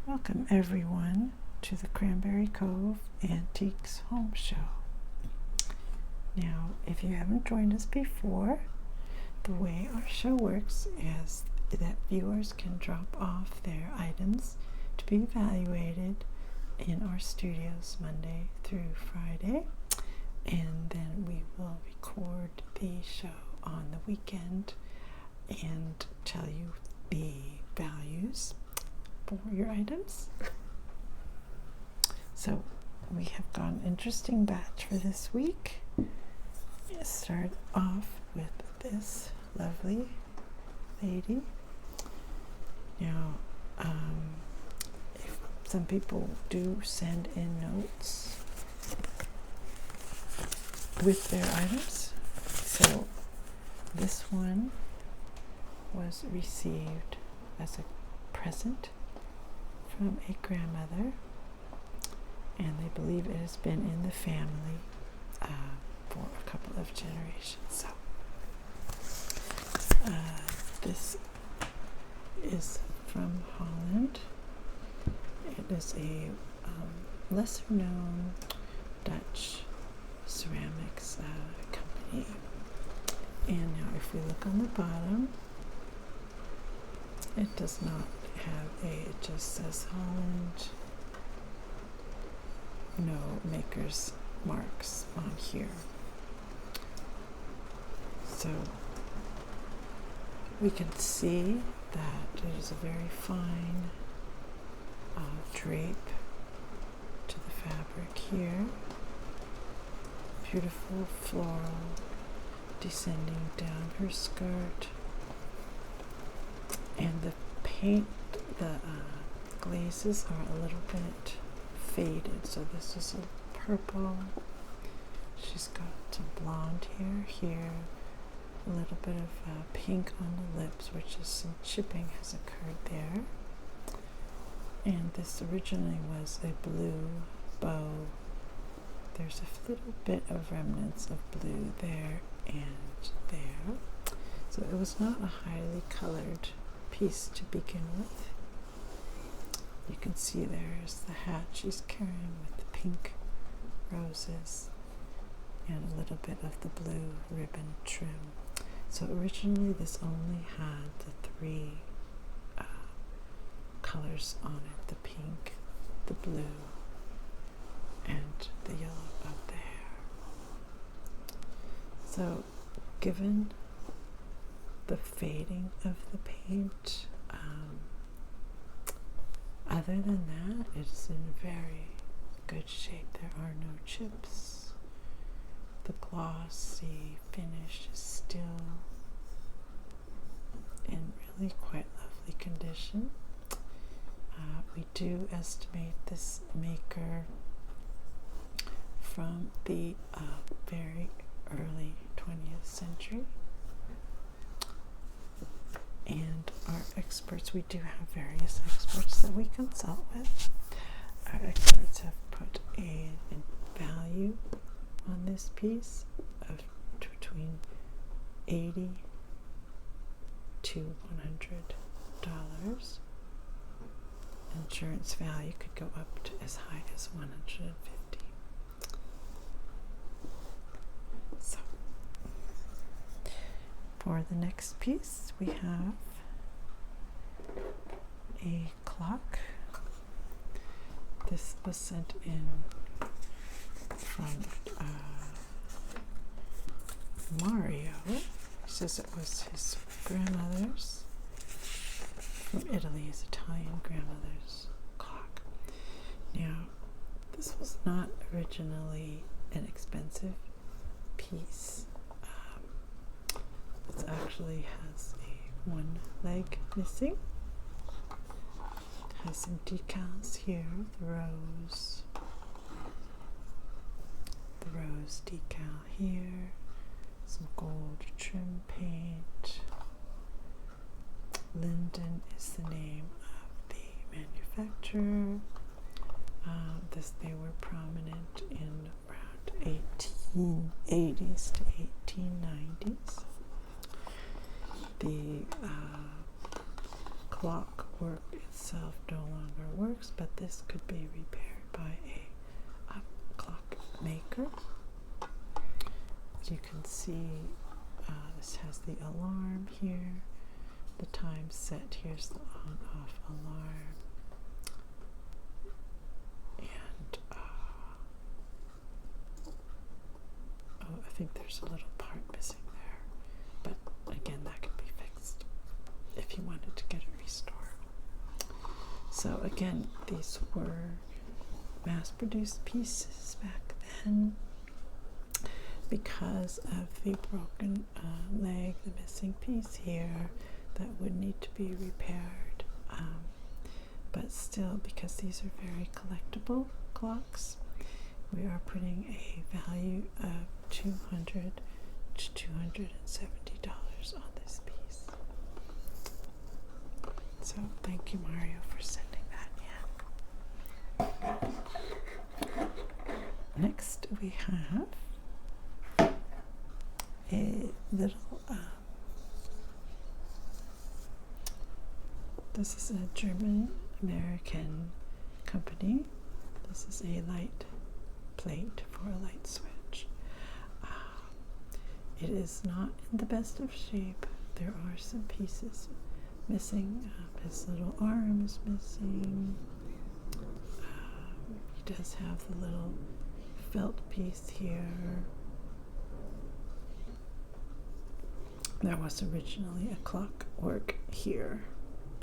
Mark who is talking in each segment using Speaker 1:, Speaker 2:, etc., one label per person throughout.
Speaker 1: Welcome everyone to the Cranberry Cove Antiques Home Show. Now, if you haven't joined us before, the way our show works is that viewers can drop off their items to be evaluated in our studios Monday through Friday, and then we will record the show on the weekend and tell you the values for your items. So we have got an interesting batch for this week. Let's start off with this lovely lady. Now, if some people do send in notes with their items. So this one was received as a present from a grandmother, and they believe it has been in the family for a couple of generations. So this is from Holland. It is a lesser known Dutch ceramics company. And now if we look on the bottom, it does not have it just says Holland. No maker's marks on here. So we can see that it is a very fine drape to the fabric here. Beautiful floral descending down her skirt. And the paint, the glazes are a little bit faded. So this is a purple. She's got some blonde hair here. A little bit of pink on the lips, which is some chipping has occurred there. And this originally was a blue bow. There's a little bit of remnants of blue there and there. So it was not a highly colored piece to begin with. You can see there's the hat she's carrying with the pink roses and a little bit of the blue ribbon trim. So originally this only had the three colors on it, the pink, the blue, and the yellow of the hair. So given the fading of the paint, other than that, it's in very good shape. There are no chips. The glossy finish is still in really quite lovely condition. We do estimate this maker from the very early 20th century. And our experts, we do have various experts that we consult with. Our experts have put a value on this piece of between $80 to $100. Insurance value could go up to as high as $150. So for the next piece, we have a clock. This was sent in from Mario. He says it was his grandmother's from Italy, his Italian grandmother's clock. Now, this was not originally an expensive piece. It actually has one leg missing. Has some decals here, the rose decal here, some gold trim paint. Linden is the name of the manufacturer. They were prominent in around 1880s to 1890s. The clock work itself no longer works, but this could be repaired by a clock maker. As you can see, this has the alarm here, the time set. Here's the on-off alarm, and I think there's a little part missing there, but again, that can be fixed if you wanted to get it restored. So again, these were mass-produced pieces back then. Because of the broken leg, the missing piece here, that would need to be repaired. But still, because these are very collectible clocks, we are putting a value of $200 to $270 on this piece. So thank you, Mario, for sending that in. Next we have a little, this is a German-American company. This is a light plate for a light switch. It is not in the best of shape. There are some pieces missing. His little arm is missing. He does have the little felt piece here. There was originally a clock work here,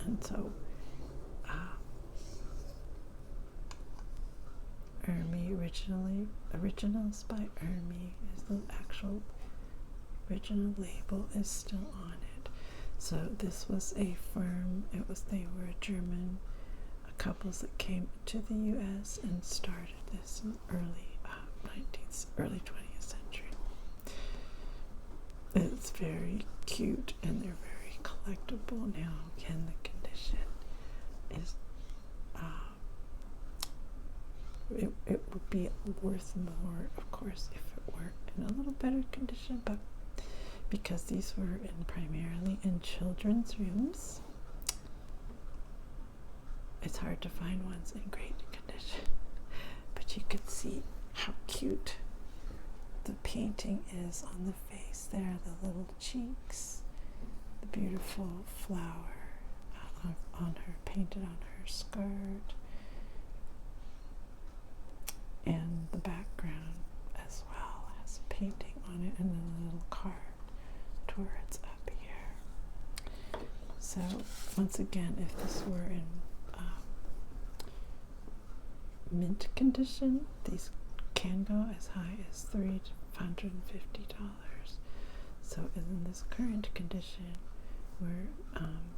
Speaker 1: and so originals by Ermi is the actual original label is still on it. So this was a firm. They were a German couples that came to the U.S. and started this in early 20th century. It's very cute and they're very collectible. Now again, the condition is it would be worth more, of course, if it were in a little better condition, but because these were primarily in children's rooms, it's hard to find ones in great condition. But you can see how cute the painting is on the face there, the little cheeks, the beautiful flower on her, painted on her skirt, and the background as well has a painting on it and a little card towards up here. So once again, if this were in mint condition, these can go as high as $350. So in this current condition, we're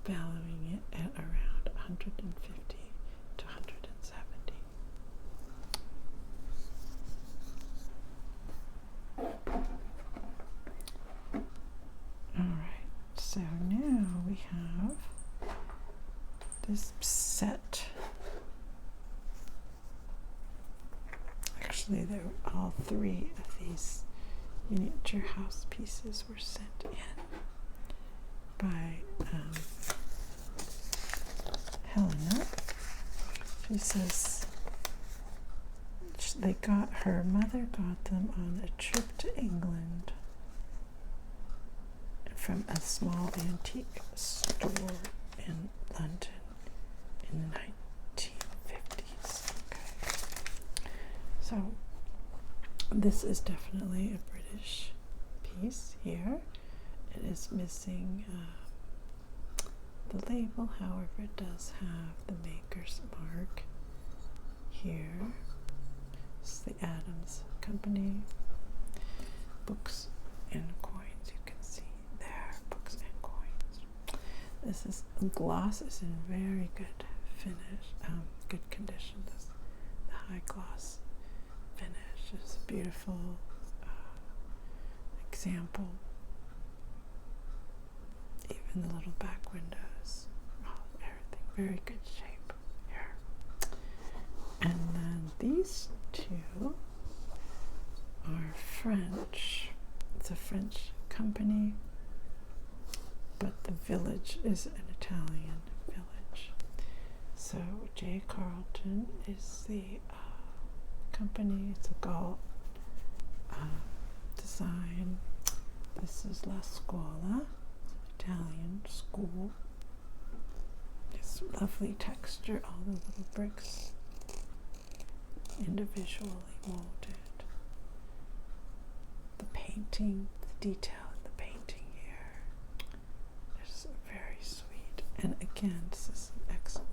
Speaker 1: valuing it at around $150 to $170. Alright, so now we have this set. Actually, there were all three of these miniature house pieces were sent in by Helena. She says her mother got them on a trip to England from a small antique store in London in the 1950s. Okay. So this is definitely a British piece here. It is missing the label, however it does have the maker's mark here. This is the Adams Company. Books and coins, you can see there, books and coins. This is, gloss is in very good finish, good condition. This, the high gloss finish is a beautiful example. Even the little back windows, everything very good shape here. And then these two are French. It's a French company, but the village is an Italian village. So J. Carlton is the company. It's a gold design. This is La Scuola, Italian school. This lovely texture, all the little bricks individually molded. The painting, the detail in the painting here is very sweet. And again, this is in excellent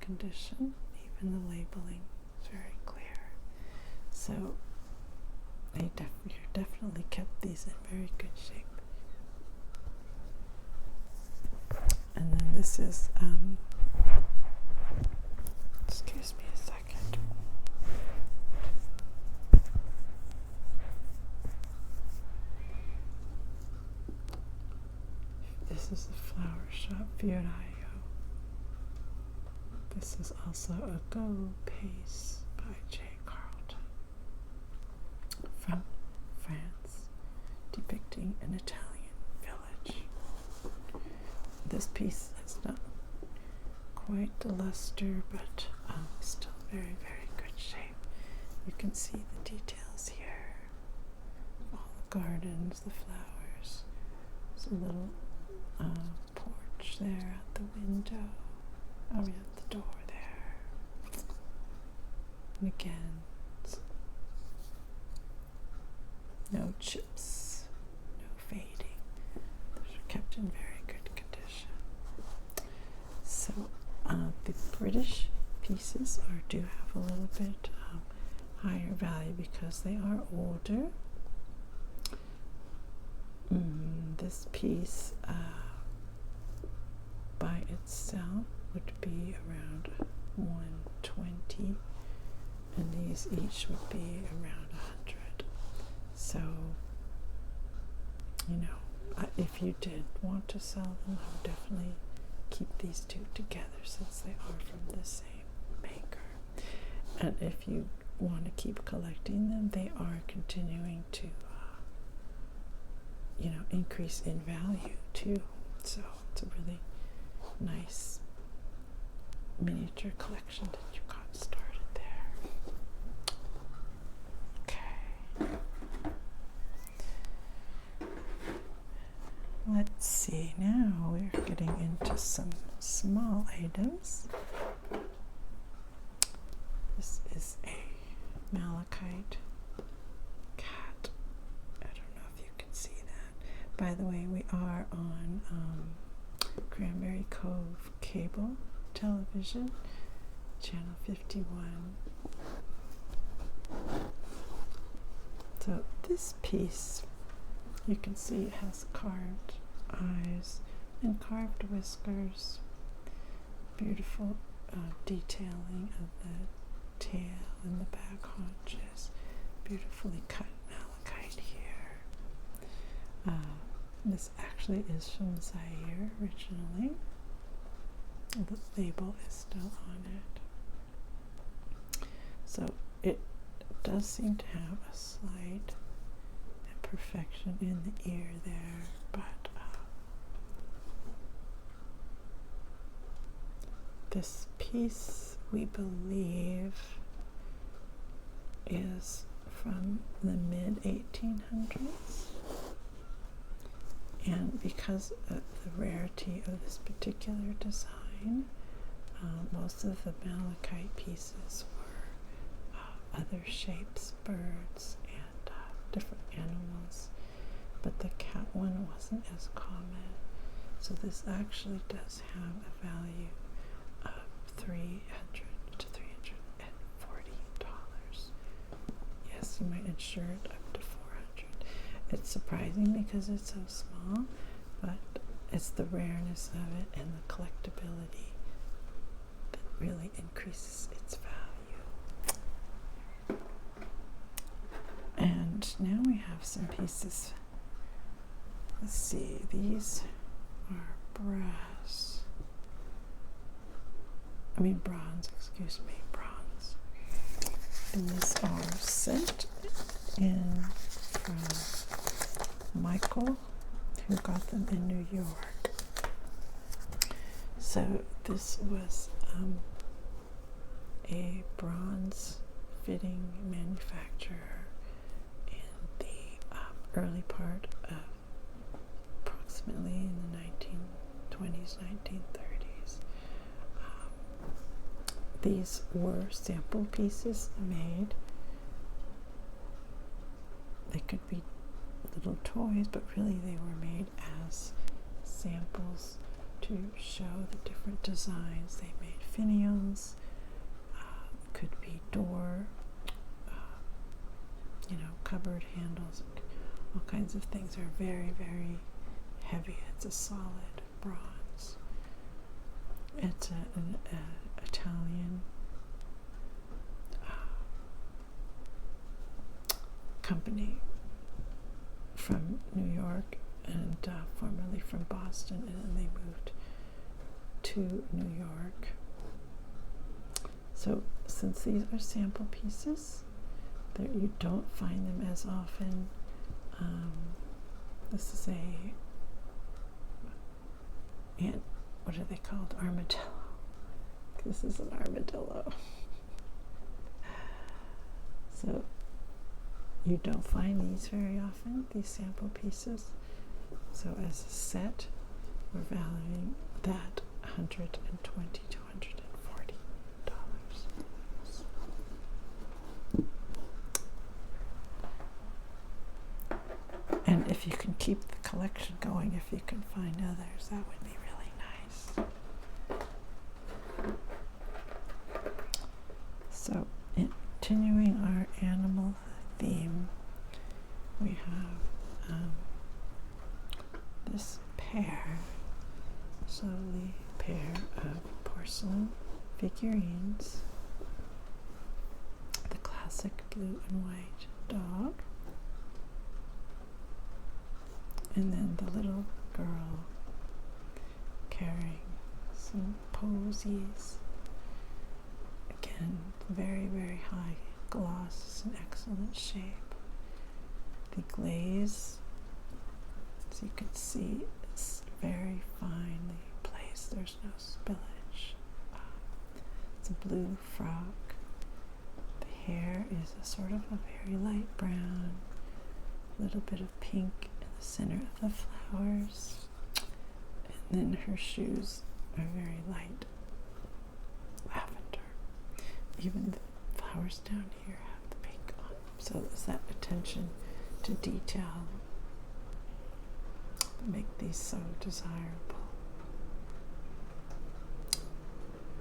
Speaker 1: condition. Even the labeling is very clear. So they definitely kept these in very good shape. And then this is, excuse me a second. This is the flower shop, Fioraio. This is also a gold piece by J. Carlton from France, depicting an Italian village. This piece is not quite the luster, but still very, very good shape. You can see the details here. All the gardens, the flowers. There's a little porch there at the window. Oh, yeah, at the door there. And again, no chips, no fading. Those are kept in very good condition. So the British pieces do have a little bit higher value because they are older. This piece by itself would be around $120, and these each would be around $100. So, you know, if you did want to sell them, I would definitely keep these two together since they are from the same maker. And if you want to keep collecting them, they are continuing to you know, increase in value too. So it's a really nice miniature collection that you got started there. Okay. Let's see, now we're getting into some small items. This is a malachite cat. I don't know if you can see that. By the way, we are on Cranberry Cove cable television, channel 51. So this piece, you can see it has carved eyes and carved whiskers. Beautiful detailing of the tail and the back haunches. Beautifully cut malachite here. This actually is from Zaire originally. The label is still on it. So it does seem to have a slight imperfection in the ear there, but this piece, we believe, is from the mid-1800s. And because of the rarity of this particular design, most of the malachite pieces were other shapes, birds, and different animals. But the cat one wasn't as common. So this actually does have a value of $300 to $340. Yes, you might insure it up to $400. It's surprising because it's so small, but it's the rareness of it and the collectability that really increases its value. And now we have some pieces. Let's see, these are bronze, bronze. These are sent in from Michael, who got them in New York. So this was a bronze fitting manufacturer in the early part of approximately in the 1920s, 1930s. These were sample pieces made. They could be little toys, but really they were made as samples to show the different designs. They made finials, could be door, cupboard handles, all kinds of things. Are very, very heavy. It's a solid bronze. It's an Italian company from New York and formerly from Boston, and then they moved to New York. So since these are sample pieces, you don't find them as often. This is what are they called? Armadillo. This is an armadillo. So you don't find these very often, these sample pieces. So as a set, we're valuing that $120 to $140. And if you can keep the collection going, if you can find others, that would be really nice. So, continuing our animal theme, we have this pair of porcelain figurines, the classic blue and white dog, and then the little girl carrying some posies. Again, very, very high gloss, in excellent shape. The glaze, as you can see, is very finely placed. There's no spillage. It's a blue frock. The hair is a sort of a very light brown, a little bit of pink in the center of the flowers, and then her shoes are very light lavender. Even the flowers down here have the pink on them. So there's that attention to detail that make these so desirable.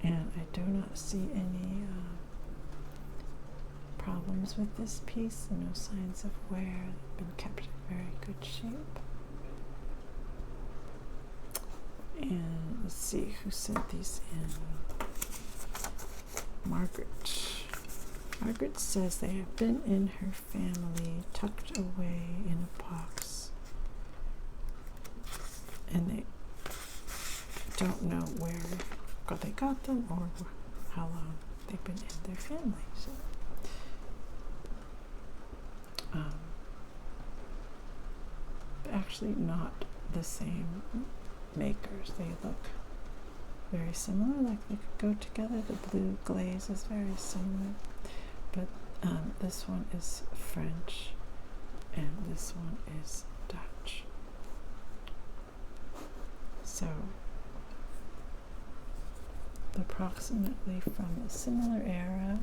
Speaker 1: And I do not see any problems with this piece. No signs of wear. They've been kept in very good shape. And let's see who sent these in. Margaret. Margaret says they have been in her family, tucked away in a box, and they don't know where they got them or how long they've been in their family. So, actually not the same makers. They look very similar, like they could go together. The blue glaze is very similar, but this one is French and this one is Dutch. So approximately from a similar era.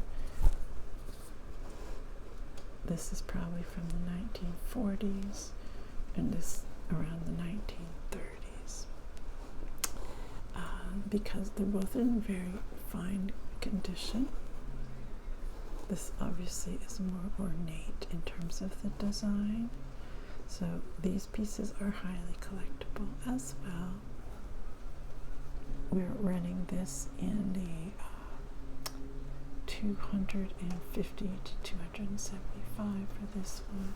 Speaker 1: This is probably from the 1940s and this around the 1930s. Because they're both in very fine condition. This obviously is more ornate in terms of the design. So these pieces are highly collectible as well. We're running this in the $250 to $275 for this one,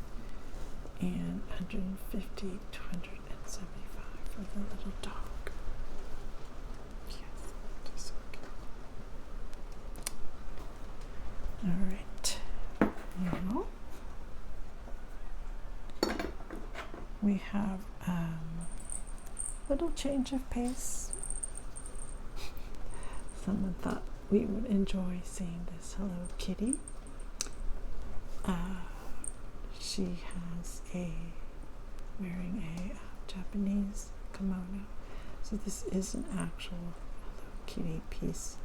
Speaker 1: and $150 to $175 for the little dog. Yes, just okay. All right. Now we have little change of pace. someone thought we would enjoy seeing this Hello Kitty. She has wearing a Japanese kimono. So this is an actual Hello Kitty piece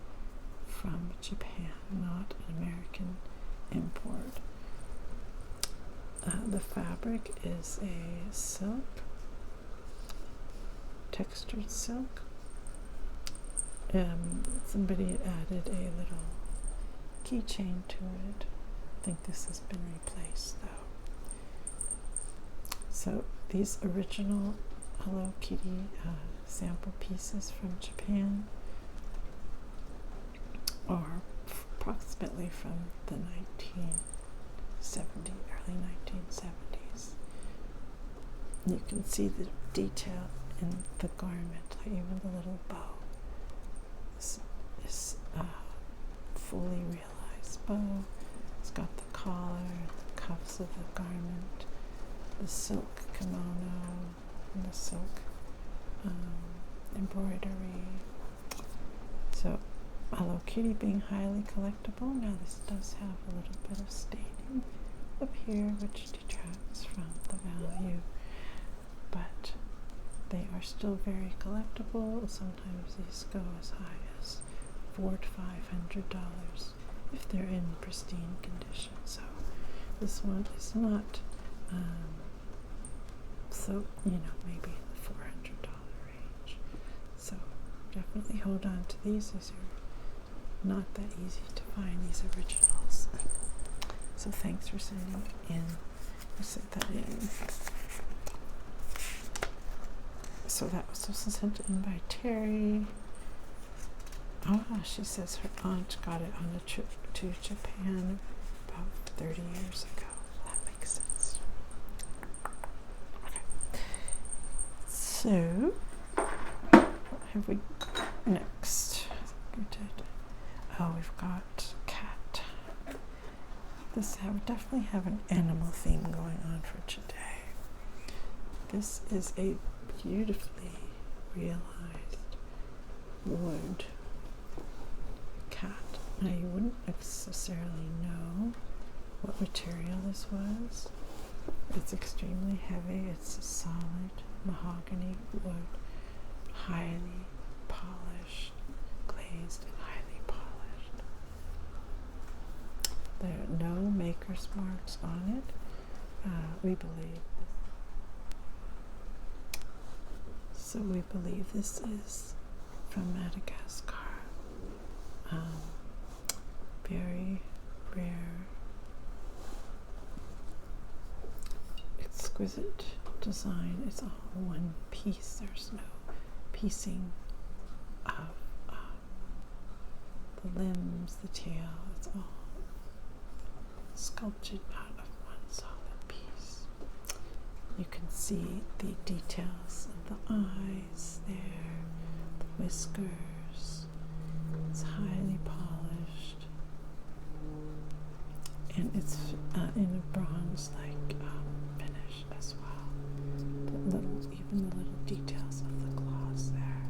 Speaker 1: from Japan, not an American import. The fabric is a silk, textured silk. Somebody added a little keychain to it. I think this has been replaced though. So these original Hello Kitty sample pieces from Japan are approximately from the 1970s, early 1970s. You can see the detail in the garment, like even the little bow is fully realized bow. It's got the collar, the cuffs of the garment, the silk kimono, and the silk embroidery. So Hello Kitty being highly collectible. Now this does have a little bit of staining up here, which detracts from the value, but they are still very collectible. Sometimes these go as high as $400 to $500 if they're in pristine condition. So this one is not so, maybe in the $400 range. So definitely hold on to these, as they're not that easy to find, these originals. So thanks for sending in. I sent that in. So that was also sent in by Terry. She says her aunt got it on a trip to Japan about 30 years ago. That makes sense. Okay. So, what have we next? We've got cat. Definitely have an animal theme going on for today. This is a beautifully realized wood cat. Now you wouldn't necessarily know what material this was. It's extremely heavy. It's a solid mahogany wood, highly polished, glazed and highly polished. There are no maker's marks on it. We believe this is from Madagascar. Very rare, exquisite design. It's all one piece. There's no piecing of the limbs, the tail. It's all sculpted out of one solid piece. You can see the details of the eyes there, the whiskers. It's highly polished, and it's in a bronze-like finish as well. Even the little details of the claws there.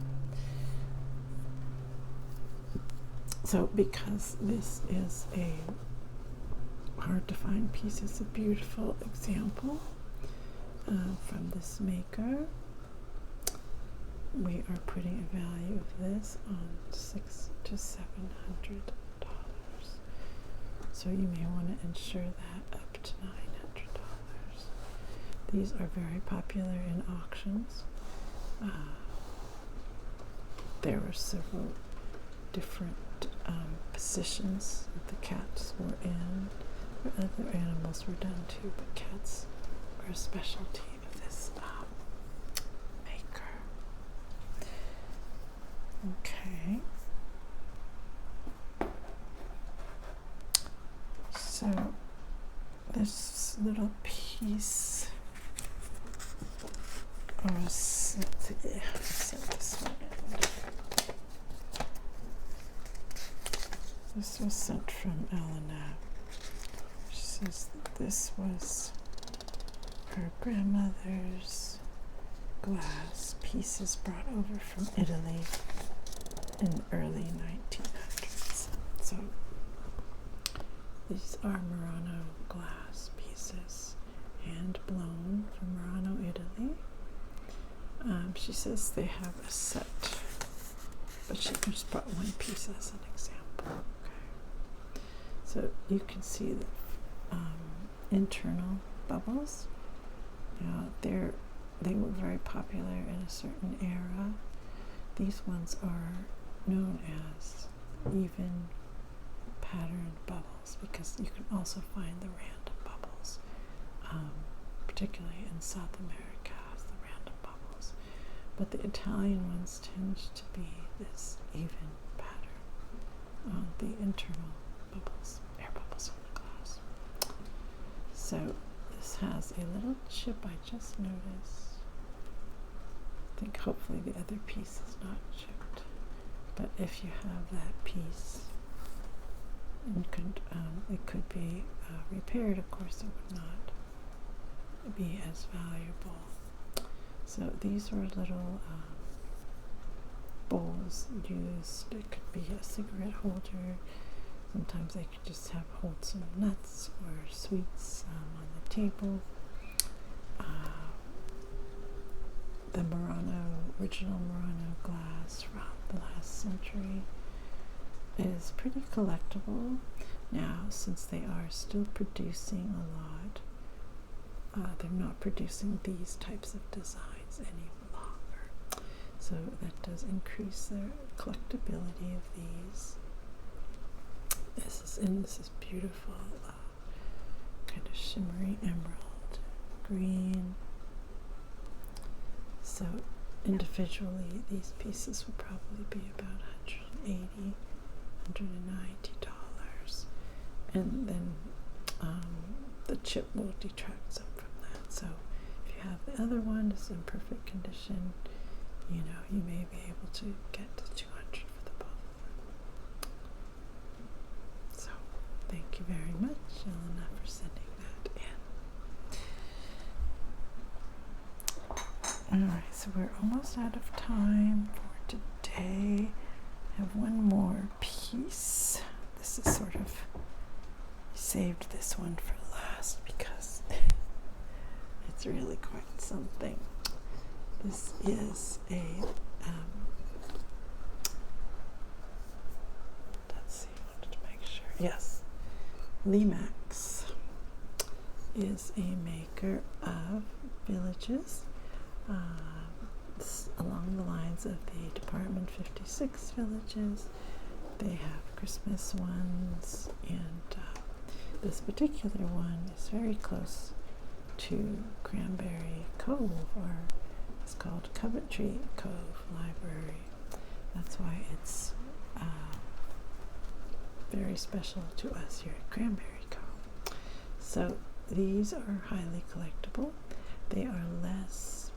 Speaker 1: So, because this is a hard-to-find piece, it's a beautiful example from this maker. We are putting a value of this on $600 to $700. So you may want to insure that up to $900. These are very popular in auctions. There were several different positions that the cats were in. Other animals were done too, but cats are a specialty of this maker. Okay. So this little piece, let's set this one in. This was sent from Elena. She says that this was her grandmother's glass pieces brought over from Italy. in the early 1900s. So these are Murano glass pieces, hand blown from Murano, Italy. She says they have a set, but she just brought one piece as an example. Okay. So you can see the internal bubbles. They were very popular in a certain era. These ones are known as even patterned bubbles because you can also find the random bubbles, particularly in South America, as the random bubbles. But the Italian ones tend to be this even pattern on the internal bubbles, air bubbles in the glass. So this has a little chip I just noticed. I think hopefully the other piece is not chipped. But if you have that piece, it could be repaired. Of course, it would not be as valuable. So these were little bowls used. It could be a cigarette holder. Sometimes they could just hold some nuts or sweets on the table. The original Murano glass from the last century is pretty collectible. Now, since they are still producing a lot, they're not producing these types of designs any longer. So that does increase their collectability of these. This is beautiful, kind of shimmery emerald green. So individually, these pieces would probably be about $180, $190, and then the chip will detract some from that. So if you have the other one that's in perfect condition, you may be able to get to $200 for the both of them. So thank you very much, Elena, for sending that in. Alright, so we're almost out of time for today. I have one more piece. This is sort of, saved this one for last because it's really quite something. This is a, let's see, I wanted to make sure. Yes, Limax is a maker of villages along the lines of the Department 56 villages. They have Christmas ones, and this particular one is very close to Cranberry Cove, or it's called Coventry Cove Library. That's why it's very special to us here at Cranberry Cove. So these are highly collectible. They are less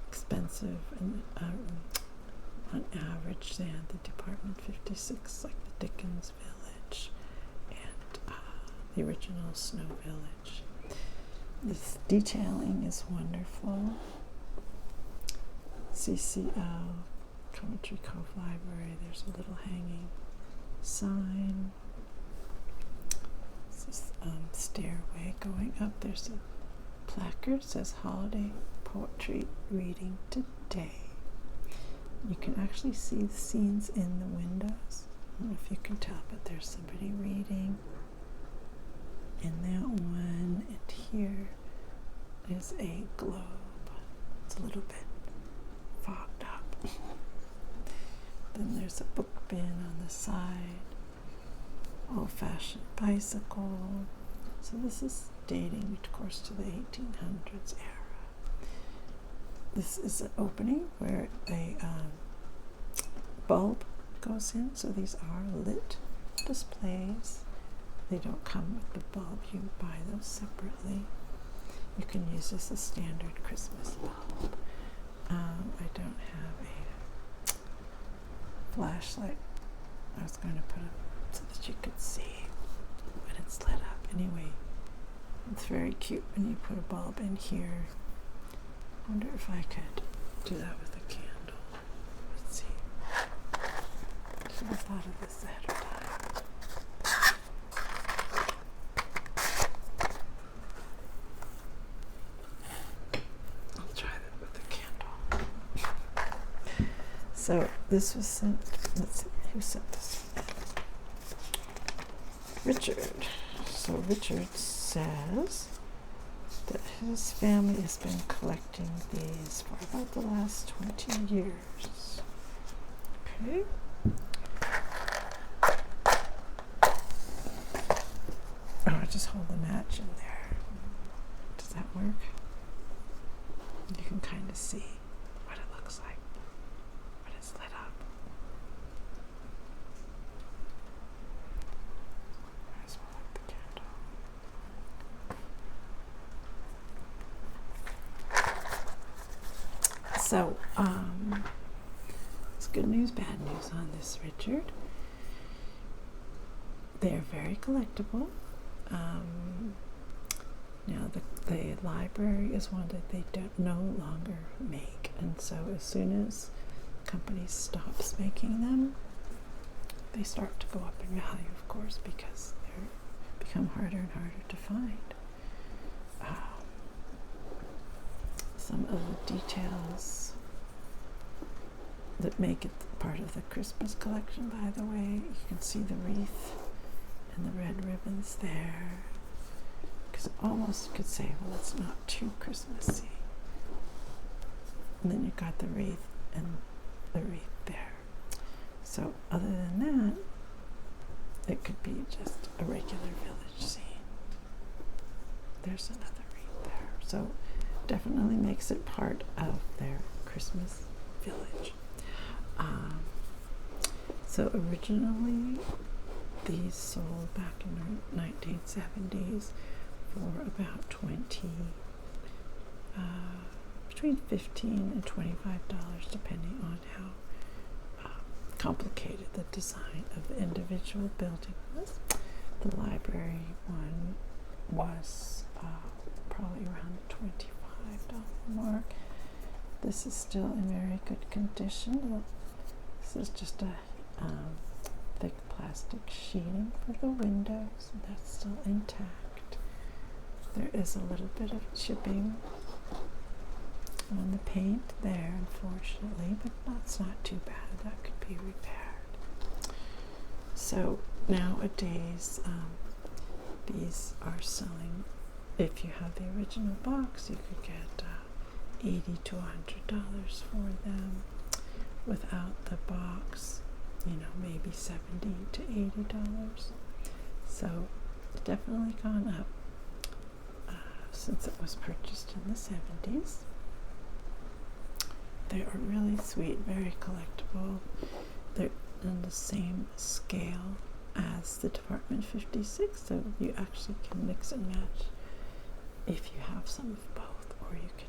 Speaker 1: expensive and on average than the Department 56, like the Dickens Village and the original Snow Village. This detailing is wonderful. CCO, Coventry Cove Library, there's a little hanging sign. This stairway going up, there's a placard that says Holiday Poetry Reading Today. You can actually see the scenes in the windows. I don't know if you can tell, but there's somebody reading in that one, and here is a globe. It's a little bit fogged up. Then there's a book bin on the side, old-fashioned bicycle. So this is dating, of course, to the 1800s era. This is an opening where a bulb goes in, so these are lit displays. They don't come with the bulb, you buy those separately. You can use this as a standard Christmas bulb. I don't have a flashlight. I was going to put it so that you could see, but it's lit up. Anyway, it's very cute when you put a bulb in here. I wonder if I could do that with a candle. Let's see. thought of this ahead of time. I'll try that with a candle. So this was sent, let's see, who sent this? Richard. So Richard says that his family has been collecting these for about the last 20 years. Okay. Oh, I just hold the match in there. Does that work? You can kind of see what it looks like when it's lit up. Might as well light the candle. So, it's good news, bad news on this, Richard. They're very collectible. Now the library is one that they don't no longer make, and so as soon as the company stops making them, they start to go up in value, of course, because they become harder and harder to find. Some of the details that make it part of the Christmas collection, by the way, you can see the wreath and the red ribbons there, because almost could say, well, it's not too Christmassy. And then you've got the wreath and the wreath there. So other than that, it could be just a regular village scene. There's another wreath there. So definitely makes it part of their Christmas village. So originally, these sold back in the 1970s for about between $15 and $25, depending on how complicated the design of the individual building was. The library one was probably around the $25 mark. This is still in very good condition. This is just a thick plastic sheeting for the windows, and that's still intact. There is a little bit of chipping on the paint there, unfortunately, but that's not too bad. That could be repaired. So nowadays, these are selling, if you have the original box, you could get $80 to $100 for them. Without the box, maybe $70 to $80. So it's definitely gone up since it was purchased in the 70s. They are really sweet, very collectible. They're in the same scale as the Department 56, so you actually can mix and match if you have some of both, or you can,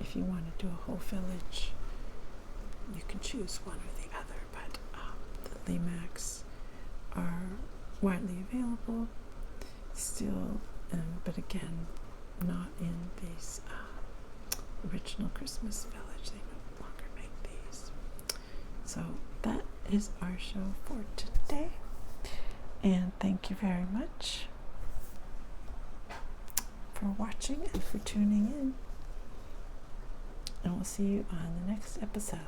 Speaker 1: if you want to do a whole village, you can choose one or the other, but the Limax are widely available still, but again, not in these original Christmas village. They no longer make these. So that is our show for today, and thank you very much for watching and for tuning in, and we'll see you on the next episode.